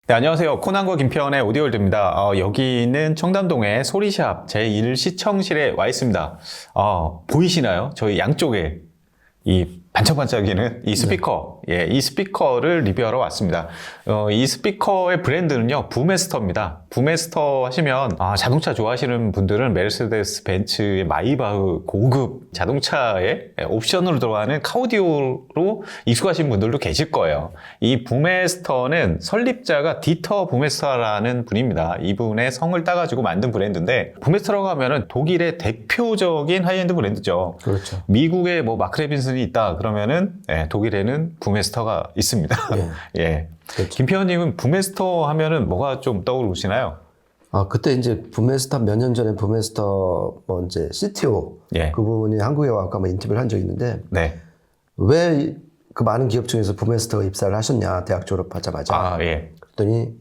네, 안녕하세요. 코난과 김평원의 오디오월드입니다. 여기는 청담동의 소리샵 제1시청실에 와 있습니다. 보이시나요? 저희 양쪽에 이 반짝반짝이는 이 스피커, 이 스피커를 리뷰하러 왔습니다. 이 스피커의 브랜드는요, 부메스터입니다. 부메스터 하시면, 자동차 좋아하시는 분들은 메르세데스 벤츠의 마이바흐 고급 자동차에 옵션으로 들어가는 카오디오로 익숙하신 분들도 계실 거예요. 이 부메스터는 설립자가 디터 부메스터라는 분입니다. 이분의 성을 따가지고 만든 브랜드인데, 부메스터라고 하면은 독일의 대표적인 하이엔드 브랜드죠. 그렇죠. 미국에 뭐 마크 레빈슨이 있다 그러면은 독일에는 부메스터가 있습니다. 예. 그렇죠. 김평원님은 부메스터 하면은 뭐가 좀 떠오르시나요? 그때 이제 부메스터 몇 년 전에 부메스터 이제 CTO 그 부분이 한국에 와서 아마 인터뷰를 한 적이 있는데 왜 그 많은 기업 중에서 부메스터가 입사를 하셨냐 대학 졸업하자마자 그랬더니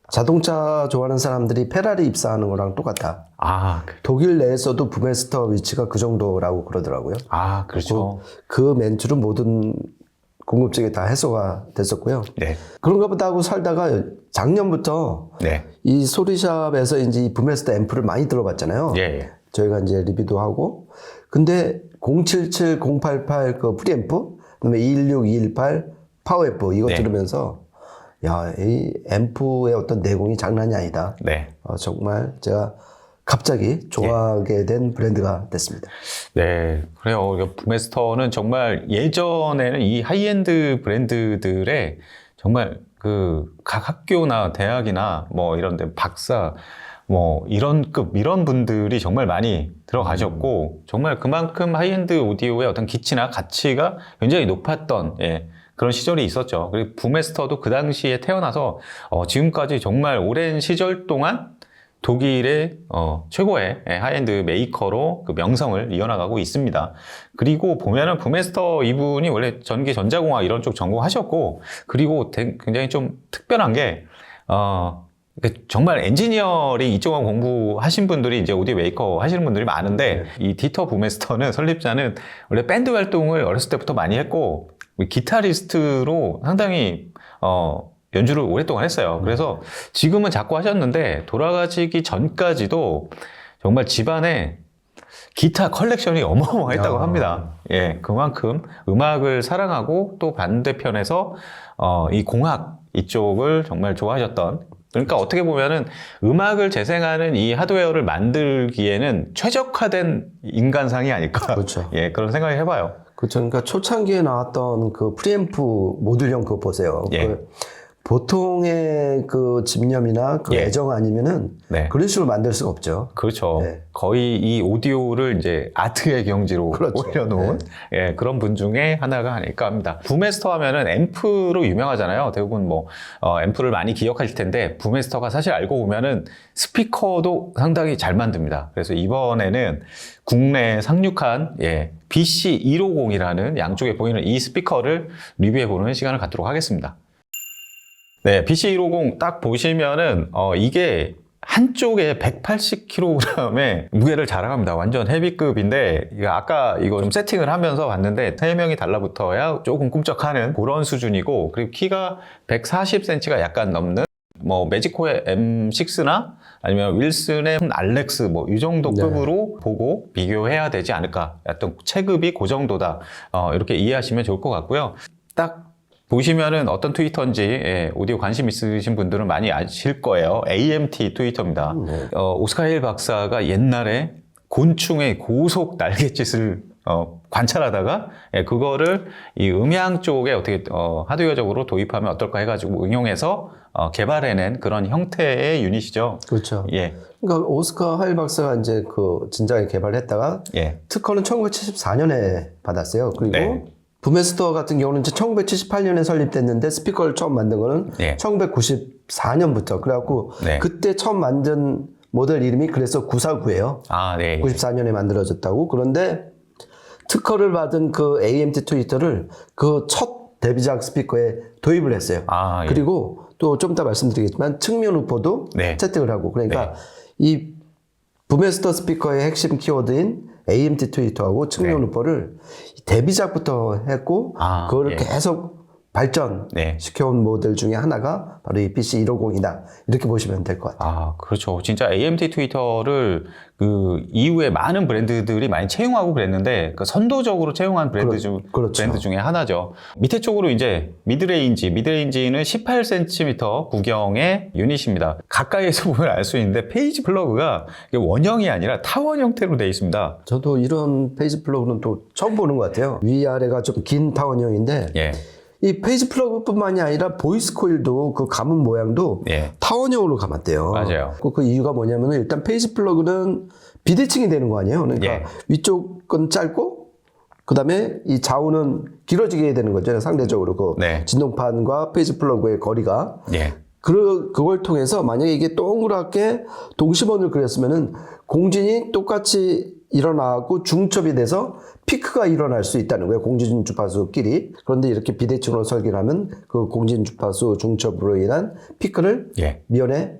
자동차 좋아하는 사람들이 페라리 입사하는 거랑 똑같다. 독일 내에서도 부메스터 위치가 그 정도라고 그러더라고요. 그렇죠. 그 멘트로 모든 궁금증이 다 해소가 됐었고요. 그런가 보다 하고 살다가 작년부터 이 소리샵에서 이제 이 부메스터 앰프를 많이 들어봤잖아요. 저희가 이제 리뷰도 하고. 근데 077, 088 그 프리앰프, 그다음에 216, 218 파워앰프 이거 들으면서 야, 이 앰프의 어떤 내공이 장난이 아니다. 정말 제가 갑자기 좋아하게 된 브랜드가 됐습니다. 그래요. 부메스터는 정말 예전에는 이 하이엔드 브랜드들의 정말 각 학교나 대학이나 뭐 이런 데 박사 뭐 이런 분들이 정말 많이 들어가셨고 정말 그만큼 하이엔드 오디오의 어떤 기치나 가치가 굉장히 높았던 그런 시절이 있었죠. 그리고 부메스터도 그 당시에 태어나서 지금까지 정말 오랜 시절 동안 독일의 최고의 하이엔드 메이커로 그 명성을 이어나가고 있습니다. 그리고 보면은 부메스터 이분이 원래 전기 전자공학 이런 쪽 전공하셨고 그리고 굉장히 좀 특별한 게 정말 엔지니어링 이쪽만 공부하신 분들이 이제 오디오 메이커 하시는 분들이 많은데 이 디터 부메스터는 설립자는 원래 밴드 활동을 어렸을 때부터 많이 했고 기타리스트로 상당히 연주를 오랫동안 했어요. 그래서 지금은 자꾸 하셨는데 돌아가시기 전까지도 정말 집안에 기타 컬렉션이 어마어마했다고 합니다. 그만큼 음악을 사랑하고 또 반대편에서 이 공학 이쪽을 정말 좋아하셨던 그러니까 어떻게 보면은 음악을 재생하는 이 하드웨어를 만들기에는 최적화된 인간상이 아닐까. 그런 생각을 해봐요. 그러니까 초창기에 나왔던 그 프리앰프 모듈형 그거 보세요. 보통의 그 집념이나 그 애정 아니면은 그런 식으로 만들 수가 없죠. 그렇죠. 거의 이 오디오를 이제 아트의 경지로 올려놓은 그런 분 중에 하나가 아닐까 합니다. 부메스터 하면은 앰프로 유명하잖아요. 대부분 뭐 앰프를 많이 기억하실 텐데 부메스터가 사실 알고 보면은 스피커도 상당히 잘 만듭니다. 그래서 이번에는 국내에 상륙한 BC150이라는 양쪽에 보이는 이 스피커를 리뷰해보는 시간을 갖도록 하겠습니다. BC150 딱 보시면은 이게 한쪽에 180kg의 무게를 자랑합니다. 완전 헤비급인데 아까 이거 좀 세팅을 하면서 봤는데 3명이 달라붙어야 조금 꿈쩍하는 그런 수준이고 그리고 키가 140cm가 약간 넘는 뭐 매지코의 M6나 아니면 윌슨의 알렉스 뭐 이 정도 급으로 보고 비교해야 되지 않을까. 어떤 체급이 그 정도다. 이렇게 이해하시면 좋을 것 같고요. 딱 보시면은 어떤 트위터인지 오디오 관심 있으신 분들은 많이 아실 거예요. AMT 트위터입니다. 오스카 힐 박사가 옛날에 곤충의 고속 날갯짓을 관찰하다가 그거를 이 음향 쪽에 어떻게 하드웨어적으로 도입하면 어떨까 해가지고 응용해서 개발해낸 그런 형태의 유닛이죠. 그렇죠. 그러니까 오스카 하일 박사가 이제 그 진작에 개발했다가 특허는 1974년에 받았어요. 그리고 부메스터 같은 경우는 이제 1978년에 설립됐는데 스피커를 처음 만든 거는 1994년부터 그래갖고 그때 처음 만든 모델 이름이 그래서 949예요. 94년에 만들어졌다고. 그런데 특허를 받은 그 AMT 트위터를 그 첫 데뷔작 스피커에 도입을 했어요. 그리고 또 좀 이따 말씀드리겠지만 측면 우포도 채택을 하고 그러니까 이 부메스터 스피커의 핵심 키워드인 AMT 트위터하고 측면 우퍼를 데뷔작부터 했고 그거를 계속 발전시켜온 모델 중에 하나가 바로 이 PC150이다. 이렇게 보시면 될 것 같아요. 아, 그렇죠. 진짜 AMD 트위터를 그 이후에 많은 브랜드들이 많이 채용하고 그랬는데 그 선도적으로 채용한 브랜드 브랜드 중에 하나죠. 밑에 쪽으로 이제 미드레인지는 18cm 구경의 유닛입니다. 가까이에서 보면 알 수 있는데 페이지 플러그가 원형이 아니라 타원 형태로 되어 있습니다. 저도 이런 페이지 플러그는 또 처음 보는 것 같아요. 위아래가 좀 긴 타원형인데 예. 이 페이지 플러그뿐만이 아니라 보이스 코일도 그 감은 모양도 예. 타원형으로 감았대요. 맞아요. 그 이유가 뭐냐면 일단 페이지 플러그는 비대칭이 되는 거 아니에요. 그러니까 예. 위쪽은 짧고 그다음에 이 좌우는 길어지게 되는 거죠. 상대적으로 그 네. 진동판과 페이지 플러그의 거리가. 예. 그걸 통해서 만약에 이게 동그랗게 동심원을 그렸으면은 공진이 똑같이 일어나고 중첩이 돼서 피크가 일어날 수 있다는 거예요. 공진 주파수끼리. 그런데 이렇게 비대칭으로 설계를 하면 그 공진 주파수 중첩으로 인한 피크를 예. 미연에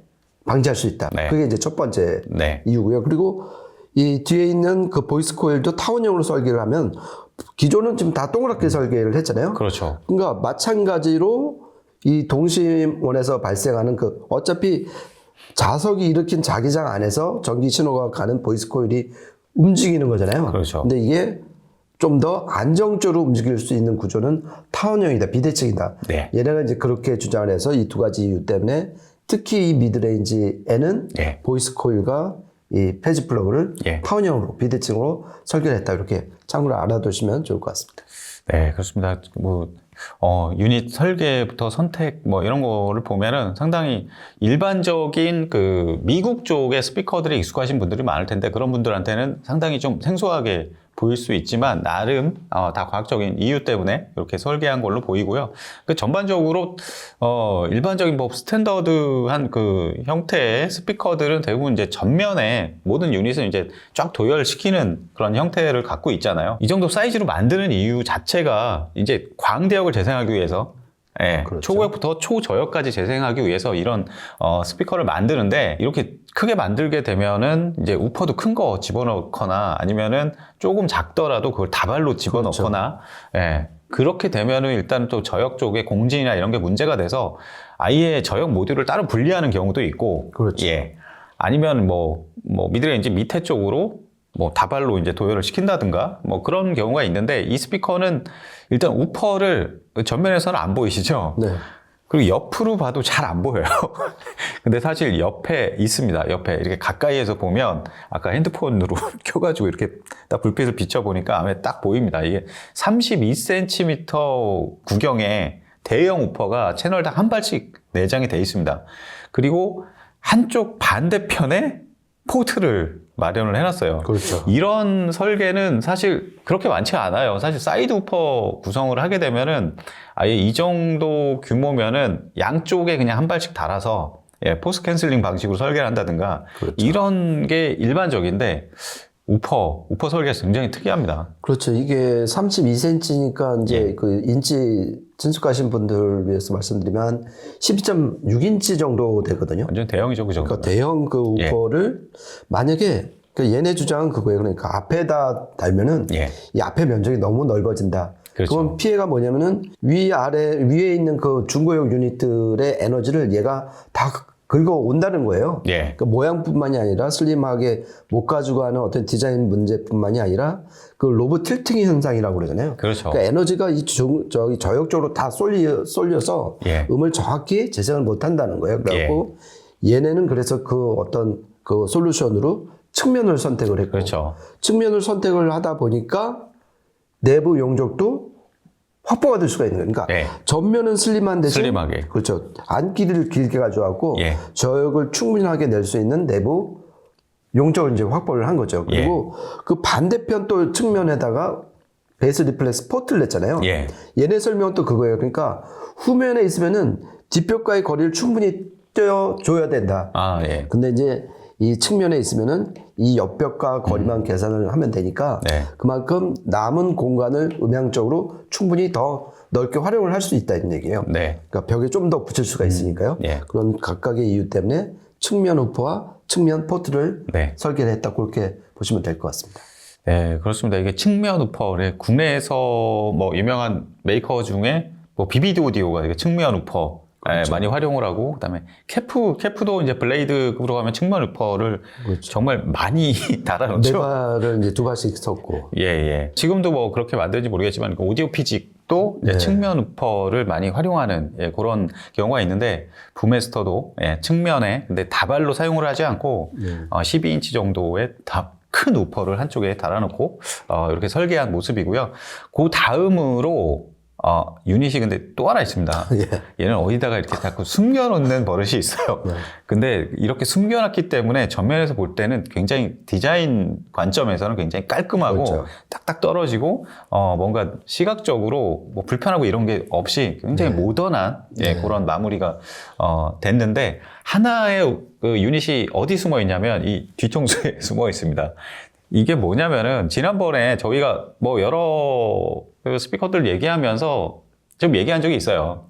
방지할 수 있다. 네. 그게 이제 첫 번째 네. 이유고요. 그리고 이 뒤에 있는 그 보이스 코일도 타원형으로 설계를 하면 기존은 지금 다 동그랗게 설계를 했잖아요. 그렇죠. 그러니까 마찬가지로 이 동심원에서 발생하는 그 어차피 자석이 일으킨 자기장 안에서 전기 신호가 가는 보이스 코일이 움직이는 거잖아요. 그렇죠. 근데 이게 좀 더 안정적으로 움직일 수 있는 구조는 타원형이다, 비대칭이다. 네. 얘네가 이제 그렇게 주장을 해서 이 두 가지 이유 때문에 특히 이 미드레인지에는 예. 보이스 코일과 이 페이지 플러그를 예. 타원형으로, 비대칭으로 설계를 했다. 이렇게 참고로 알아두시면 좋을 것 같습니다. 네, 그렇습니다. 유닛 설계부터 선택 이런 거를 보면은 상당히 일반적인 그 미국 쪽의 스피커들에 익숙하신 분들이 많을 텐데 그런 분들한테는 상당히 좀 생소하게 보일 수 있지만 나름 다 과학적인 이유 때문에 이렇게 설계한 걸로 보이고요. 그 전반적으로 일반적인 스탠더드한 그 형태의 스피커들은 대부분 이제 전면에 모든 유닛을 이제 쫙 도열시키는 그런 형태를 갖고 있잖아요. 이 정도 사이즈로 만드는 이유 자체가 이제 광대역을 재생하기 위해서 그렇죠. 초고역부터 초저역까지 재생하기 위해서 이런 스피커를 만드는데 이렇게 크게 만들게 되면은 이제 우퍼도 큰 거 집어넣거나 아니면은 조금 작더라도 그걸 다발로 집어넣거나 그렇죠. 그렇게 되면은 일단 또 저역 쪽에 공진이나 이런 게 문제가 돼서 아예 저역 모듈을 따로 분리하는 경우도 있고 그렇죠. 아니면 미드레인지 밑에 쪽으로 다발로 이제 도열을 시킨다든가 그런 경우가 있는데 이 스피커는 일단 우퍼를 전면에서는 안 보이시죠? 네. 그리고 옆으로 봐도 잘 안 보여요. 근데 사실 옆에 있습니다. 옆에 이렇게 가까이에서 보면 아까 핸드폰으로 켜가지고 이렇게 딱 불빛을 비춰보니까 앞에 딱 보입니다. 이게 32cm 구경의 대형 우퍼가 채널당 한 발씩 내장이 돼 있습니다. 그리고 한쪽 반대편에 포트를 마련을 해놨어요. 그렇죠. 이런 설계는 사실 그렇게 많지 않아요. 사실 사이드 우퍼 구성을 하게 되면은 아예 이 정도 규모면은 양쪽에 그냥 한 발씩 달아서 포스 캔슬링 방식으로 설계를 한다든가 그렇죠. 이런 게 일반적인데 우퍼 설계가 굉장히 특이합니다. 그렇죠. 이게 32cm니까 이제 그 인치 친숙하신 분들 위해서 말씀드리면 12.6인치 정도 되거든요. 완전 대형이죠, 그 정도. 그러니까 대형 그 우퍼를 만약에 얘네 주장은 그거예요. 그러니까 앞에다 달면은 이 앞에 면적이 너무 넓어진다. 그렇죠. 그건 피해가 뭐냐면은 위에 있는 그 중고용 유닛들의 에너지를 얘가 다 긁어온다는 거예요. 그러니까 모양뿐만이 아니라 슬림하게 못 가지고 하는 어떤 디자인 문제뿐만이 아니라 그 로브 틸팅 현상이라고 그러잖아요. 그렇죠. 그러니까 에너지가 저기 저역적으로 다 쏠려서 음을 정확히 재생을 못 한다는 거예요. 그래갖고 얘네는 그래서 그 어떤 그 솔루션으로 측면을 선택을 했고 그렇죠. 측면을 선택을 하다 보니까 내부 용적도 확보가 될 수가 있는 거예요. 그러니까 전면은 슬림한 대신 슬림하게. 그렇죠. 안끼리를 길게 가져왔고 저역을 충분하게 낼 수 있는 내부 용적을 이제 확보를 한 거죠. 그리고 그 반대편 또 측면에다가 베이스 리플렉스 포트를 냈잖아요. 얘네 설명은 또 그거예요. 그러니까 후면에 있으면은 뒷벽과의 거리를 충분히 떼어줘야 된다. 근데 이제 이 측면에 있으면은 이 옆벽과 거리만 계산을 하면 되니까 그만큼 남은 공간을 음향적으로 충분히 더 넓게 활용을 할 수 있다는 얘기예요. 그러니까 벽에 좀 더 붙일 수가 있으니까요. 그런 각각의 이유 때문에 측면 우퍼와 측면 포트를 설계를 했다. 그렇게 보시면 될 것 같습니다. 네, 그렇습니다. 이게 측면 우퍼, 국내에서 유명한 메이커 중에 뭐 비비드 오디오가 이게 측면 우퍼 그렇죠. 많이 활용을 하고, 그다음에 캐프도 이제 블레이드급으로 가면 측면 우퍼를 그렇죠. 정말 많이 달아놓죠. 네 발을 이제 두 발씩 섞고. 예. 지금도 뭐 그렇게 만드는지 모르겠지만 그 오디오 피직도 이제 네. 측면 우퍼를 많이 활용하는 그런 경우가 있는데, 부메스터도 측면에 근데 다발로 사용을 하지 않고 12인치 정도의 큰 우퍼를 한쪽에 달아놓고 이렇게 설계한 모습이고요. 그 다음으로 유닛이 근데 또 하나 있습니다. 얘는 어디다가 이렇게 자꾸 숨겨놓는 버릇이 있어요. 근데 이렇게 숨겨놨기 때문에 전면에서 볼 때는 굉장히 디자인 관점에서는 굉장히 깔끔하고 그렇죠. 딱딱 떨어지고 뭔가 시각적으로 뭐 불편하고 이런 게 없이 굉장히 모던한 그런 마무리가 됐는데, 하나의 그 유닛이 어디 숨어 있냐면 이 뒤통수에 숨어 있습니다. 이게 뭐냐면은 지난번에 저희가 뭐 여러 스피커들 얘기하면서 좀 얘기한 적이 있어요.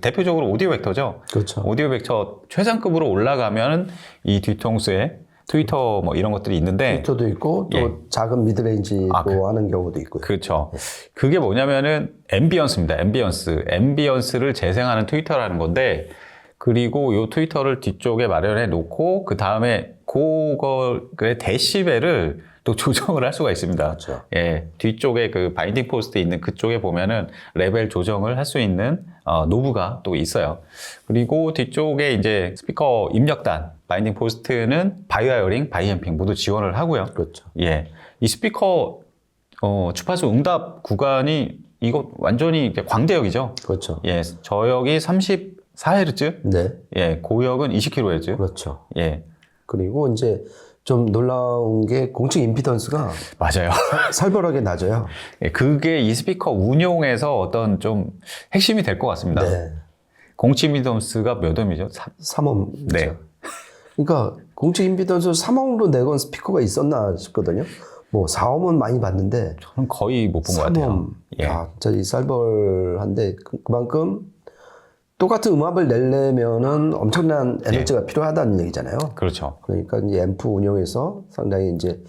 대표적으로 오디오 벡터죠. 그렇죠. 오디오 벡터 최상급으로 올라가면 이 뒤통수에 트위터 뭐 이런 것들이 있는데, 트위터도 있고 또 작은 미드레인지도 하는 경우도 있고요. 그렇죠. 그게 뭐냐면은 앰비언스입니다. 앰비언스를 재생하는 트위터라는 건데, 그리고 이 트위터를 뒤쪽에 마련해 놓고 그 다음에 그거의 데시벨을 또 조정을 할 수가 있습니다. 그렇죠. 뒤쪽에 그 바인딩 포스트 있는 그쪽에 보면은 레벨 조정을 할 수 있는 노브가 또 있어요. 그리고 뒤쪽에 이제 스피커 입력단, 바인딩 포스트는 바이와이어링, 바이앰핑 모두 지원을 하고요. 그렇죠. 이 스피커 주파수 응답 구간이 이거 완전히 이제 광대역이죠. 그렇죠. 저역이 34Hz, 네. 고역은 20kHz. 그렇죠. 예. 그리고 이제 좀 놀라운 게 공측 임피던스가 맞아요. 살벌하게 낮아요. 그게 이 스피커 운용에서 어떤 좀 핵심이 될 것 같습니다. 네. 공측 임피던스가 몇 ohm이죠? 3옴. 네. 그러니까 공측 임피던스 3옴으로 내건 스피커가 있었나 싶거든요. 뭐 4옴은 많이 봤는데 저는 거의 못 본 것 같아요. 3옴. 진짜 이 살벌한데 그만큼 똑같은 음압을 내려면은 엄청난 에너지가 필요하다는 얘기잖아요. 그렇죠. 그러니까 이 앰프 운영에서 상당히 이제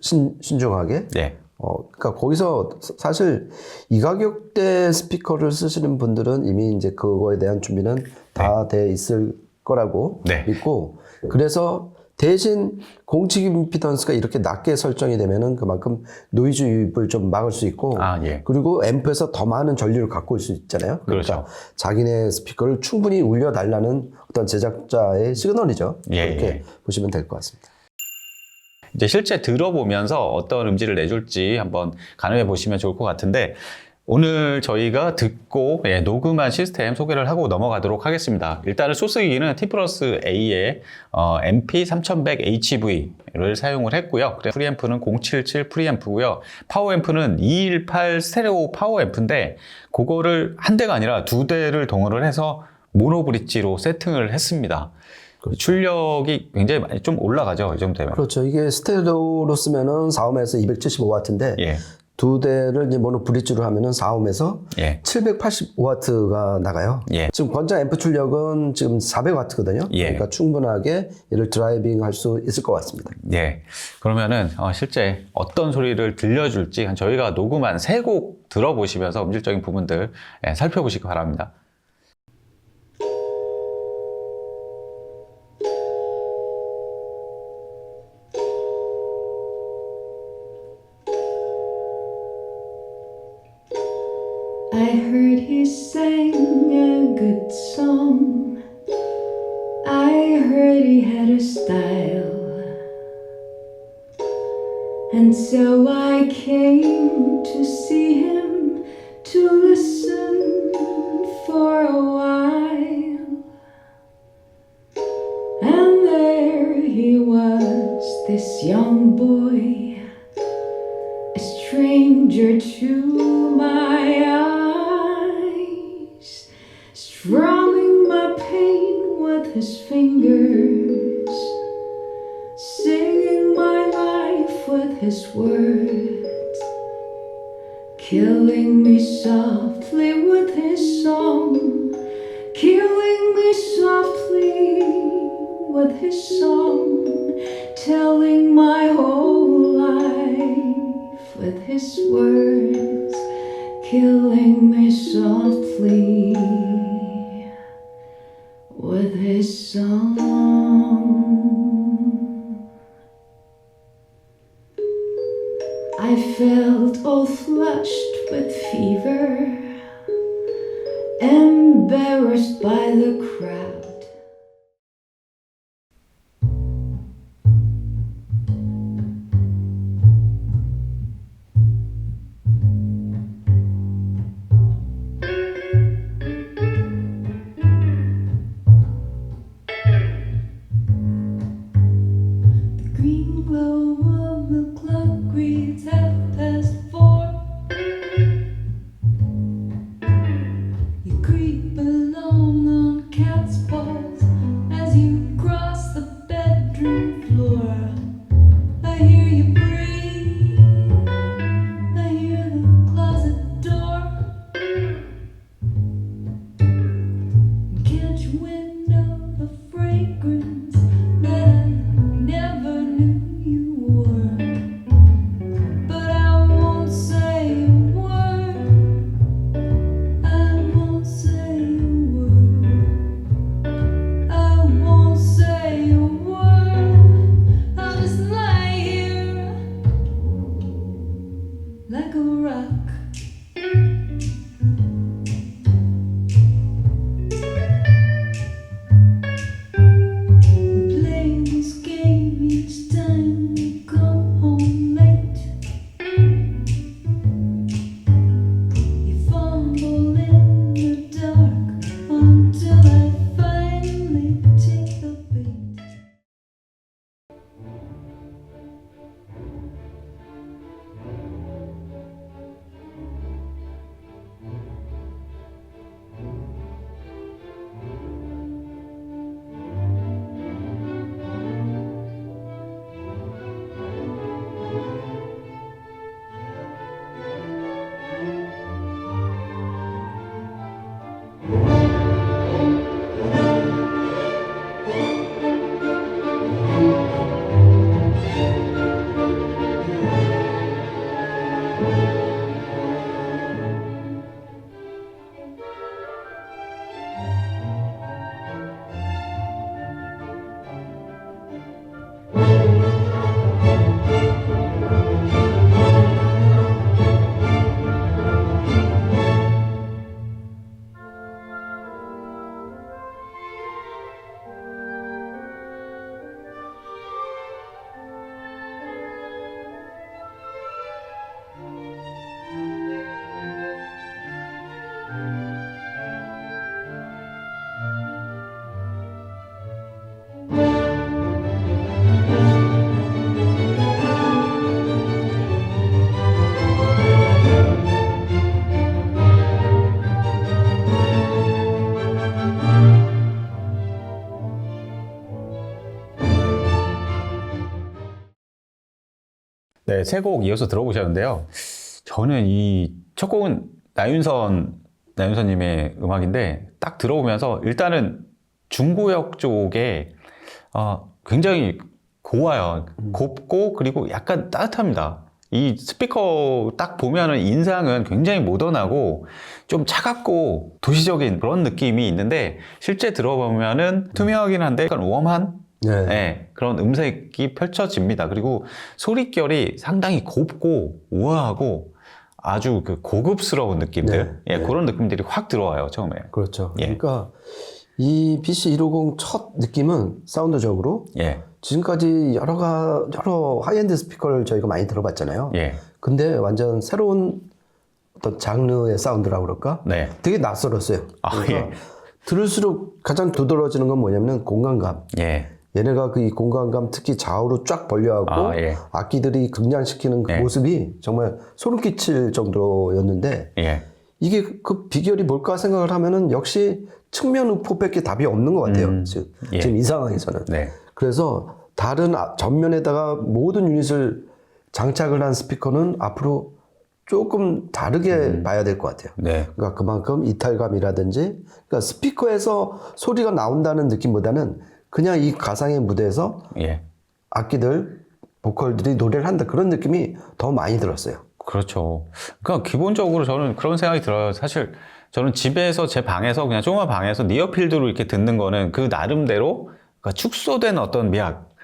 신중하게. 그러니까 거기서 사실 이 가격대 스피커를 쓰시는 분들은 이미 이제 그거에 대한 준비는 다 돼 있을 거라고 믿고, 그래서 대신 공측 임피던스가 이렇게 낮게 설정이 되면은 그만큼 노이즈 유입을 좀 막을 수 있고, 그리고 앰프에서 더 많은 전류를 갖고 올 수 있잖아요. 그러니까 그렇죠. 자기네 스피커를 충분히 울려달라는 어떤 제작자의 시그널이죠. 그렇게 보시면 될 것 같습니다. 이제 실제 들어보면서 어떤 음질을 내줄지 한번 가늠해 보시면 좋을 것 같은데, 오늘 저희가 듣고 녹음한 시스템 소개를 하고 넘어가도록 하겠습니다. 일단은 소스 기기는 T+A의 MP3100HV를 사용을 했고요. 프리앰프는 077 프리앰프고요. 파워앰프는 218 스테레오 파워앰프인데, 그거를 한 대가 아니라 두 대를 동원을 해서 모노브릿지로 세팅을 했습니다. 그렇죠. 출력이 굉장히 많이 좀 올라가죠, 이 정도 되면. 그렇죠. 이게 스테레오로 쓰면은 4옴에서 275W인데 두 대를 이제 모노 브릿지로 하면은 4옴에서 785W가 나가요. 지금 권장 앰프 출력은 지금 400W거든요. 그러니까 충분하게 얘를 드라이빙 할 수 있을 것 같습니다. 그러면은 실제 어떤 소리를 들려줄지 저희가 녹음한 3곡 들어보시면서 음질적인 부분들 살펴보시기 바랍니다. I heard he sang a good song. I heard he had a style. And so I came to see him, to listen for a while. And there he was, this young boy, a stranger to my eyes, strumming my pain with his fingers, singing my life with his words, killing me softly with his song, killing me softly with his song, telling my whole life with his words, killing me softly with his song. I felt all flushed with fever, embarrassed by the crowd. The green glow of the clock reads 4:30. You creep along on cat's paws as you cross the bedroom floor. I hear you breathe, I hear the closet door. Catch wind of the fragrance that I never knew you wore. But I won't say a word, I won't say a word, I won't say a word. I'll just lie here like a rock. We play this game each time we come home late. You fumble in the dark until I finally take the bait. 네, 세 곡 이어서 들어보셨는데요. 저는 이 첫 곡은 나윤선님의 음악인데 딱 들어보면서 일단은 중구역 쪽에 굉장히 고와요. 곱고 그리고 약간 따뜻합니다. 이 스피커 딱 보면은 인상은 굉장히 모던하고 좀 차갑고 도시적인 그런 느낌이 있는데 실제 들어보면은 투명하긴 한데 약간 웜한 네. 네, 그런 음색이 펼쳐집니다. 그리고 소리결이 상당히 곱고 우아하고 아주 그 고급스러운 느낌들, 네, 예, 네. 그런 느낌들이 확 들어와요, 처음에. 그렇죠. 예. 그러니까 이 BC150 첫 느낌은 사운드적으로 예, 지금까지 여러 하이엔드 스피커를 저희가 많이 들어봤잖아요. 예, 근데 완전 새로운 어떤 장르의 사운드라고 그럴까? 네. 되게 낯설었어요. 아, 그러니까 들을수록 가장 두드러지는 건 뭐냐면 공간감. 예, 얘네가 그 이 공간감 특히 좌우로 쫙 벌려갖고 예. 악기들이 극량시키는 그 네. 모습이 정말 소름 끼칠 정도였는데 예, 이게 그 비결이 뭘까 생각을 하면은 역시 측면 우포밖에 답이 없는 것 같아요. 예. 지금 이 상황에서는. 네, 그래서 다른 전면에다가 모든 유닛을 장착을 한 스피커는 앞으로 조금 다르게 봐야 될 것 같아요. 네, 그러니까 그만큼 이탈감이라든지, 그러니까 스피커에서 소리가 나온다는 느낌보다는 그냥 이 가상의 무대에서 예. 악기들, 보컬들이 노래를 한다 그런 느낌이 더 많이 들었어요. 그렇죠. 그러니까 기본적으로 저는 그런 생각이 들어요. 사실 저는 집에서 제 방에서 그냥 조그만 방에서 니어필드로 이렇게 듣는 거는 그 나름대로 그러니까 축소된 어떤 미학,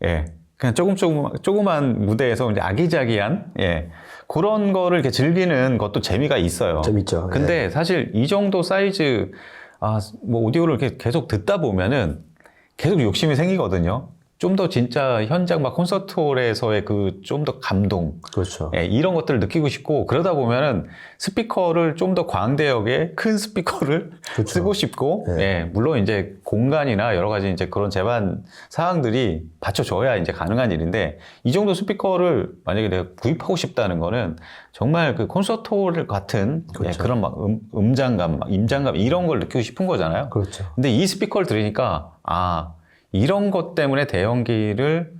예, 그냥 조그만 무대에서 이제 아기자기한, 예, 그런 거를 이렇게 즐기는 것도 재미가 있어요. 재밌죠. 근데 사실 이 정도 사이즈, 뭐 오디오를 이렇게 계속 듣다 보면은 계속 욕심이 생기거든요. 좀 더 진짜 현장 막 콘서트홀에서의 그 좀 더 감동, 그렇죠. 예, 이런 것들을 느끼고 싶고 그러다 보면은 스피커를 좀 더 광대역의 큰 스피커를 그렇죠. 쓰고 싶고, 네. 예, 물론 이제 공간이나 여러 가지 이제 그런 제반 사항들이 받쳐줘야 이제 가능한 일인데 이 정도 스피커를 만약에 내가 구입하고 싶다는 거는 정말 그 콘서트홀 같은 예, 그렇죠. 그런 막 음장감, 막 임장감 이런 걸 느끼고 싶은 거잖아요. 그렇죠. 근데 이 스피커를 들으니까 이런 것 때문에 대형기를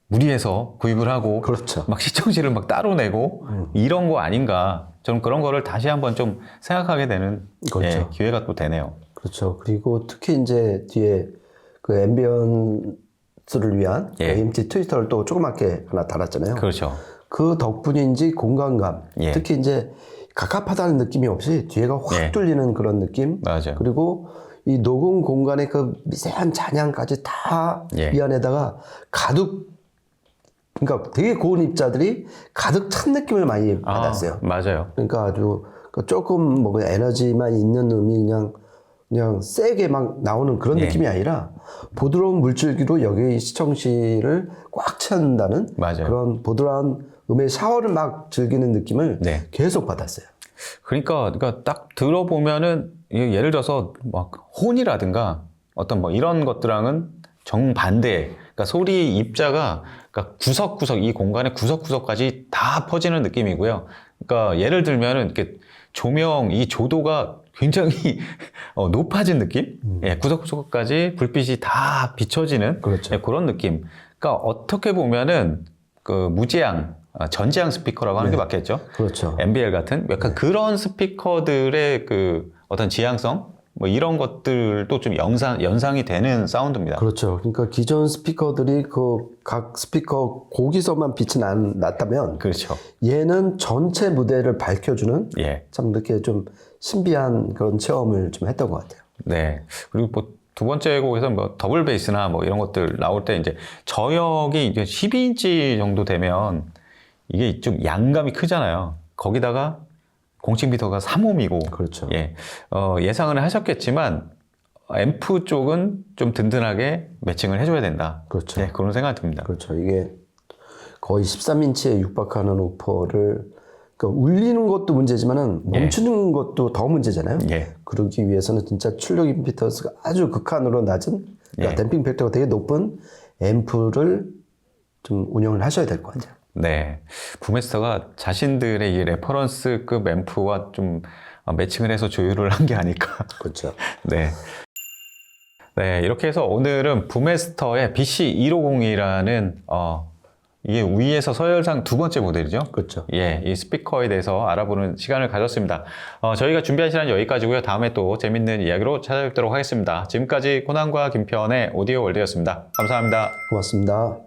무리해서 구입을 하고 그렇죠. 막 시청실을 막 따로 내고 이런 거 아닌가. 저는 그런 거를 다시 한번 좀 생각하게 되는 그렇죠. 예, 기회가 또 되네요. 그렇죠. 그리고 특히 이제 뒤에 그 앰비언스를 위한 예. AMT 트위터를 또 조그맣게 하나 달았잖아요. 그렇죠. 그 덕분인지 공간감, 예. 특히 이제 갑갑하다는 느낌이 없이 뒤에가 확 예. 뚫리는 그런 느낌. 맞아요. 그리고 이 녹음 공간의 그 미세한 잔향까지 다 예. 이 안에다가 가득, 그러니까 되게 고운 입자들이 가득 찬 느낌을 많이 받았어요. 맞아요. 그러니까 아주 조금 뭐 그냥 에너지만 있는 음이 그냥 세게 막 나오는 그런 예. 느낌이 아니라 부드러운 물줄기로 여기 시청실을 꽉 채운다는 맞아요. 그런 부드러운 음의 샤워를 막 즐기는 느낌을 네. 계속 받았어요. 그러니까 딱 들어보면은 예를 들어서 막 혼이라든가 어떤 뭐 이런 것들랑은 정반대. 그러니까 소리 입자가 그러니까 구석구석 이 공간의 구석구석까지 다 퍼지는 느낌이고요. 그러니까 예를 들면은 이렇게 조명 이 조도가 굉장히 높아진 느낌? 예, 구석구석까지 불빛이 다 비춰지는 그렇죠. 예, 그런 느낌. 그러니까 어떻게 보면은 그 무제한 전지향 스피커라고 하는 게 맞겠죠? 그렇죠. MBL 같은 약간 그런 스피커들의 그 어떤 지향성 뭐 이런 것들도 좀 연상이 되는 사운드입니다. 그렇죠. 그러니까 기존 스피커들이 그 각 스피커 거기서만 빛이 났다면 그렇죠. 얘는 전체 무대를 밝혀주는 예. 참 이렇게 좀 신비한 그런 체험을 좀 했던 것 같아요. 네. 그리고 뭐 두 번째 곡에서 뭐 더블 베이스나 뭐 이런 것들 나올 때 이제 저역이 이제 12인치 정도 되면 이게 좀 양감이 크잖아요. 거기다가 공칭 비터가 3옴이고. 그렇죠. 예. 예상은 하셨겠지만 앰프 쪽은 좀 든든하게 매칭을 해줘야 된다. 그렇죠. 네, 그런 생각이 듭니다. 그렇죠. 이게 거의 13인치에 육박하는 우퍼를 그러니까 울리는 것도 문제지만은 멈추는 것도 더 문제잖아요. 예. 그러기 위해서는 진짜 출력 임피던스가 아주 극한으로 낮은 그러니까 예. 댐핑 팩터가 되게 높은 앰프를 좀 운영을 하셔야 될 것 같아요. 네. 부메스터가 자신들의 이 레퍼런스급 앰프와 좀 매칭을 해서 조율을 한 게 아닐까. 그렇죠. 네. 네. 이렇게 해서 오늘은 부메스터의 BC150이라는, 이게 위에서 서열상 두 번째 모델이죠. 그렇죠. 예. 이 스피커에 대해서 알아보는 시간을 가졌습니다. 저희가 준비한 시간은 여기까지고요. 다음에 또 재밌는 이야기로 찾아뵙도록 하겠습니다. 지금까지 코난과 김편의 오디오 월드였습니다. 감사합니다. 고맙습니다.